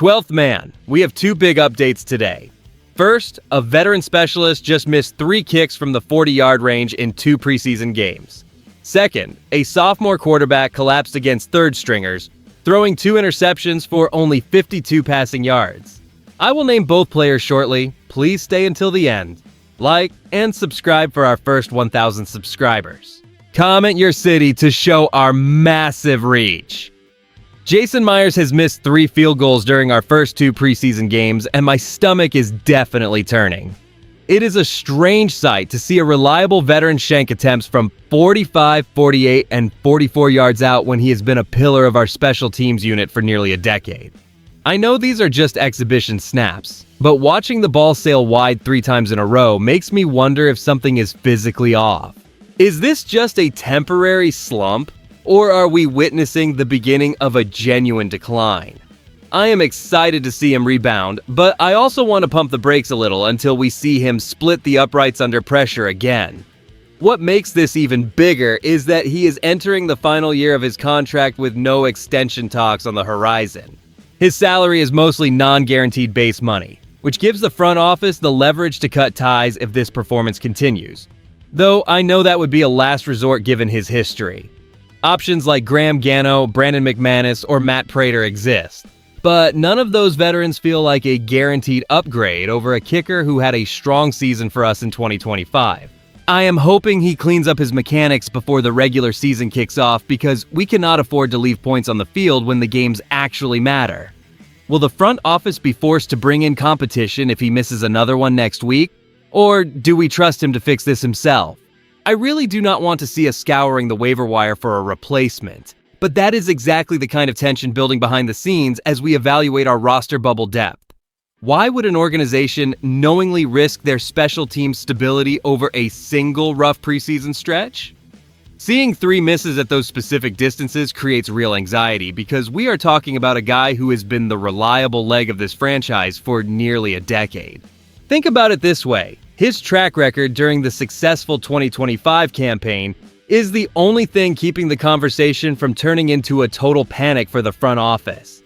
12th man, we have two big updates today. First, a veteran specialist just missed 3 kicks from the 40-yard range in 2 preseason games. Second, a sophomore quarterback collapsed against third stringers, throwing 2 interceptions for only 52 passing yards. I will name both players shortly. Please stay until the end. Like and subscribe for our first 1,000 subscribers. Comment your city to show our massive reach. Jason Myers has missed 3 field goals during our first 2 preseason games, and my stomach is definitely turning. It is a strange sight to see a reliable veteran shank attempts from 45, 48, and 44 yards out when he has been a pillar of our special teams unit for nearly a decade. I know these are just exhibition snaps, but watching the ball sail wide 3 times in a row makes me wonder if something is physically off. Is this just a temporary slump? Or are we witnessing the beginning of a genuine decline? I am excited to see him rebound, but I also want to pump the brakes a little until we see him split the uprights under pressure again. What makes this even bigger is that he is entering the final year of his contract with no extension talks on the horizon. His salary is mostly non-guaranteed base money, which gives the front office the leverage to cut ties if this performance continues. Though I know that would be a last resort given his history. Options like Graham Gano, Brandon McManus, or Matt Prater exist, but none of those veterans feel like a guaranteed upgrade over a kicker who had a strong season for us in 2025. I am hoping he cleans up his mechanics before the regular season kicks off because we cannot afford to leave points on the field when the games actually matter. Will the front office be forced to bring in competition if he misses another one next week? Or do we trust him to fix this himself? I really do not want to see us scouring the waiver wire for a replacement, but that is exactly the kind of tension building behind the scenes as we evaluate our roster bubble depth. Why would an organization knowingly risk their special team stability over a single rough preseason stretch? Seeing 3 misses at those specific distances creates real anxiety because we are talking about a guy who has been the reliable leg of this franchise for nearly a decade. Think about it this way. His track record during the successful 2025 campaign is the only thing keeping the conversation from turning into a total panic for the front office.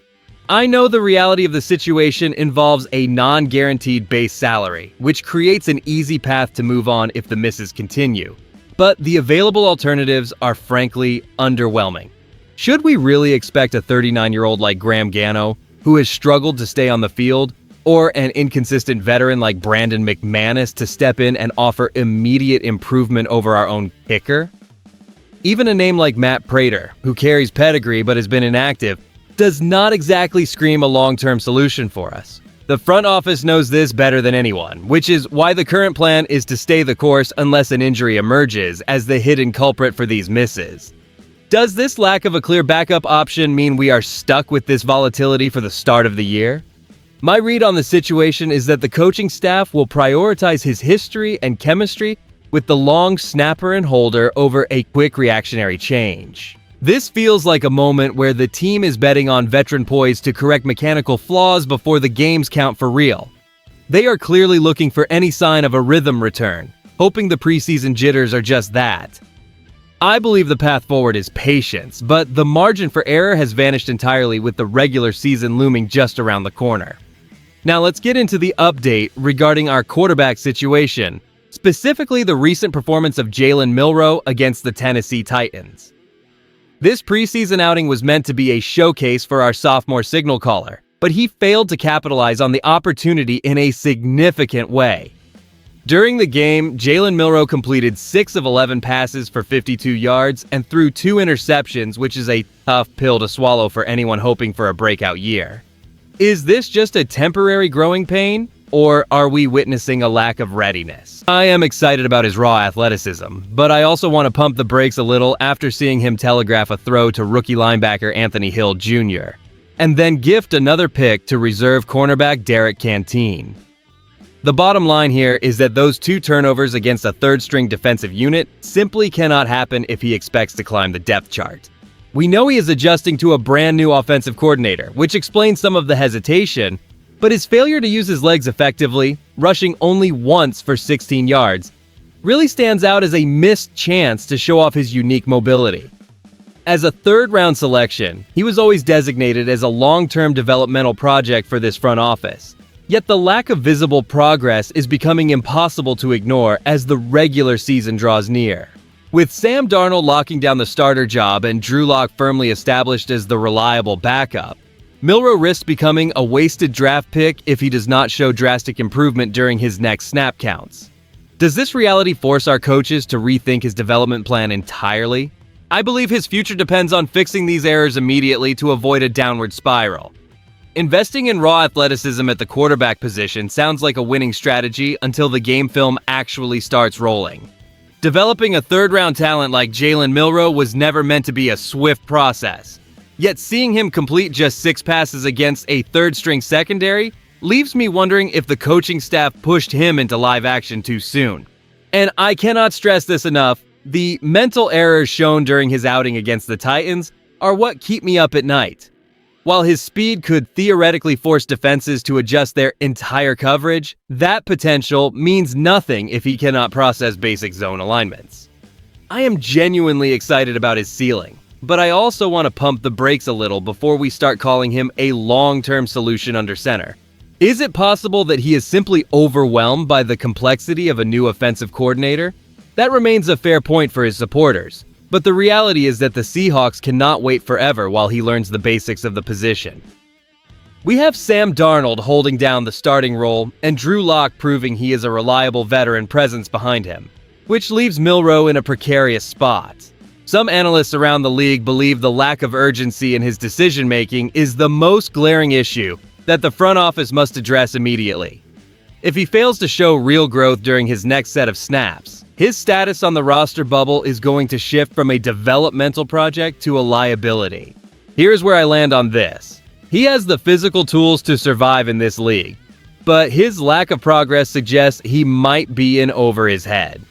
I know the reality of the situation involves a non-guaranteed base salary, which creates an easy path to move on if the misses continue. But the available alternatives are frankly underwhelming. Should we really expect a 39-year-old like Graham Gano, who has struggled to stay on the field, or an inconsistent veteran like Brandon McManus to step in and offer immediate improvement over our own kicker? Even a name like Matt Prater, who carries pedigree but has been inactive, does not exactly scream a long-term solution for us. The front office knows this better than anyone, which is why the current plan is to stay the course unless an injury emerges as the hidden culprit for these misses. Does this lack of a clear backup option mean we are stuck with this volatility for the start of the year? My read on the situation is that the coaching staff will prioritize his history and chemistry with the long snapper and holder over a quick reactionary change. This feels like a moment where the team is betting on veteran poise to correct mechanical flaws before the games count for real. They are clearly looking for any sign of a rhythm return, hoping the preseason jitters are just that. I believe the path forward is patience, but the margin for error has vanished entirely with the regular season looming just around the corner. Now let's get into the update regarding our quarterback situation, specifically the recent performance of Jalen Milroe against the Tennessee Titans. This preseason outing was meant to be a showcase for our sophomore signal caller, but he failed to capitalize on the opportunity in a significant way. During the game, Jalen Milroe completed 6 of 11 passes for 52 yards and threw 2 interceptions, which is a tough pill to swallow for anyone hoping for a breakout year. Is this just a temporary growing pain, or are we witnessing a lack of readiness? I am excited about his raw athleticism, but I also want to pump the brakes a little after seeing him telegraph a throw to rookie linebacker Anthony Hill Jr., and then gift another pick to reserve cornerback Derek Canteen. The bottom line here is that those 2 turnovers against a third-string defensive unit simply cannot happen if he expects to climb the depth chart. We know he is adjusting to a brand new offensive coordinator, which explains some of the hesitation, but his failure to use his legs effectively, rushing only once for 16 yards, really stands out as a missed chance to show off his unique mobility. As a third-round selection, he was always designated as a long-term developmental project for this front office. Yet the lack of visible progress is becoming impossible to ignore as the regular season draws near. With Sam Darnold locking down the starter job and Drew Lock firmly established as the reliable backup, Milroe risks becoming a wasted draft pick if he does not show drastic improvement during his next snap counts. Does this reality force our coaches to rethink his development plan entirely? I believe his future depends on fixing these errors immediately to avoid a downward spiral. Investing in raw athleticism at the quarterback position sounds like a winning strategy until the game film actually starts rolling. Developing a third-round talent like Jalen Milroe was never meant to be a swift process. Yet seeing him complete just 6 passes against a third-string secondary leaves me wondering if the coaching staff pushed him into live action too soon. And I cannot stress this enough, the mental errors shown during his outing against the Titans are what keep me up at night. While his speed could theoretically force defenses to adjust their entire coverage, that potential means nothing if he cannot process basic zone alignments. I am genuinely excited about his ceiling, but I also want to pump the brakes a little before we start calling him a long-term solution under center. Is it possible that he is simply overwhelmed by the complexity of a new offensive coordinator? That remains a fair point for his supporters, but the reality is that the Seahawks cannot wait forever while he learns the basics of the position. We have Sam Darnold holding down the starting role and Drew Lock proving he is a reliable veteran presence behind him, which leaves Milroe in a precarious spot. Some analysts around the league believe the lack of urgency in his decision-making is the most glaring issue that the front office must address immediately. If he fails to show real growth during his next set of snaps, his status on the roster bubble is going to shift from a developmental project to a liability. Here's where I land on this. He has the physical tools to survive in this league, but his lack of progress suggests he might be in over his head.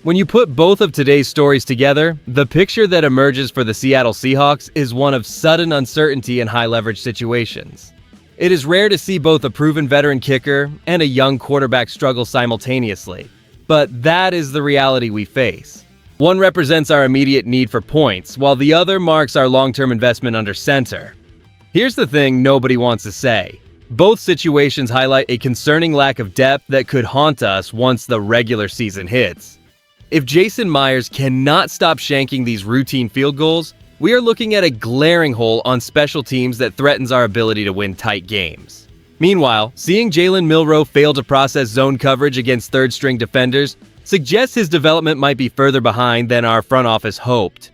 When you put both of today's stories together, the picture that emerges for the Seattle Seahawks is one of sudden uncertainty in high-leverage situations. It is rare to see both a proven veteran kicker and a young quarterback struggle simultaneously, but that is the reality we face. One represents our immediate need for points, while the other marks our long-term investment under center. Here's the thing nobody wants to say. Both situations highlight a concerning lack of depth that could haunt us once the regular season hits. If Jason Myers cannot stop shanking these routine field goals, we are looking at a glaring hole on special teams that threatens our ability to win tight games. Meanwhile, seeing Jalen Milroe fail to process zone coverage against third-string defenders suggests his development might be further behind than our front office hoped.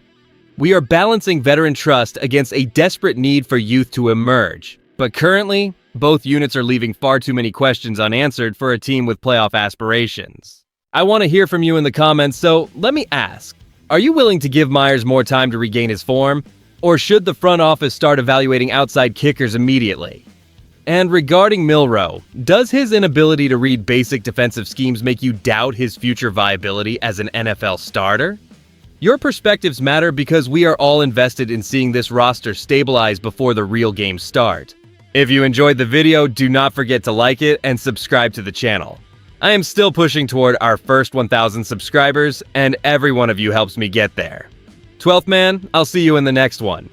We are balancing veteran trust against a desperate need for youth to emerge, but currently, both units are leaving far too many questions unanswered for a team with playoff aspirations. I want to hear from you in the comments, so let me ask, are you willing to give Myers more time to regain his form, or should the front office start evaluating outside kickers immediately? And regarding Milroe, does his inability to read basic defensive schemes make you doubt his future viability as an NFL starter? Your perspectives matter because we are all invested in seeing this roster stabilize before the real games start. If you enjoyed the video, do not forget to like it and subscribe to the channel. I am still pushing toward our first 1,000 subscribers, and every one of you helps me get there. 12th man, I'll see you in the next one.